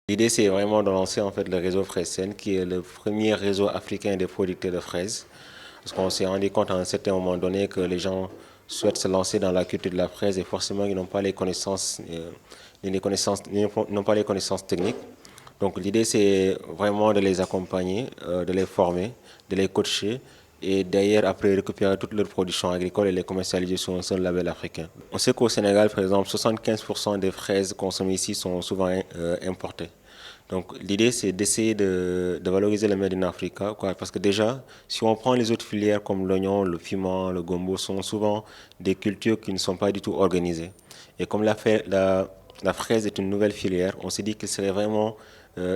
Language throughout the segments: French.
L'idée, c'est vraiment de lancer en fait le réseau Fraisen, qui est le premier réseau africain des producteurs de fraises. Parce qu'on s'est rendu compte à un certain moment donné que les gens souhaitent se lancer dans la culture de la fraise et forcément ils n'ont pas les connaissances, n'ont pas les connaissances techniques. Donc l'idée, c'est vraiment de les accompagner, de les former, de les coacher et d'ailleurs après récupérer toute leur production agricole et les commercialiser sur un seul label africain. On sait qu'au Sénégal, par exemple, 75% des fraises consommées ici sont souvent importées. Donc l'idée, c'est d'essayer de valoriser le Made in Africa, quoi, parce que déjà, si on prend les autres filières comme l'oignon, le piment, le gombo, sont souvent des cultures qui ne sont pas du tout organisées. Et comme la fraise est une nouvelle filière, on s'est dit qu'il serait vraiment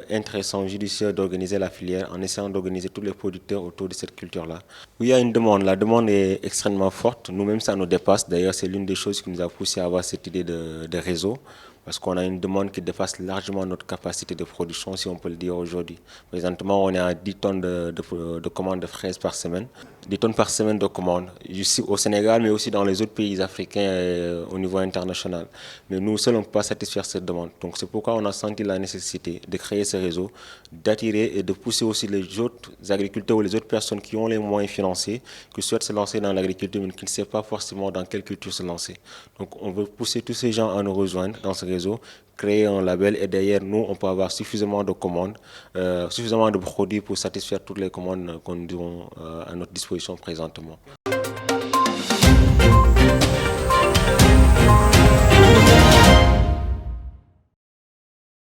intéressant, judicieux d'organiser la filière en essayant d'organiser tous les producteurs autour de cette culture-là. Oui, il y a une demande. La demande est extrêmement forte. Nous-mêmes, ça nous dépasse. D'ailleurs, c'est l'une des choses qui nous a poussé à avoir cette idée de réseau. Parce qu'on a une demande qui dépasse largement notre capacité de production, si on peut le dire aujourd'hui. Présentement, on est à 10 tonnes de commandes de fraises par semaine. 10 tonnes par semaine de commandes, ici au Sénégal, mais aussi dans les autres pays africains au niveau international. Mais nous seuls, on ne peut pas satisfaire cette demande. Donc c'est pourquoi on a senti la nécessité de créer ce réseau, d'attirer et de pousser aussi les autres agriculteurs ou les autres personnes qui ont les moyens financiers, qui souhaitent se lancer dans l'agriculture, mais qui ne savent pas forcément dans quelle culture se lancer. Donc on veut pousser tous ces gens à nous rejoindre dans ce réseau, créer un label et derrière nous, on peut avoir suffisamment de commandes, suffisamment de produits pour satisfaire toutes les commandes qu'on a à notre disposition présentement.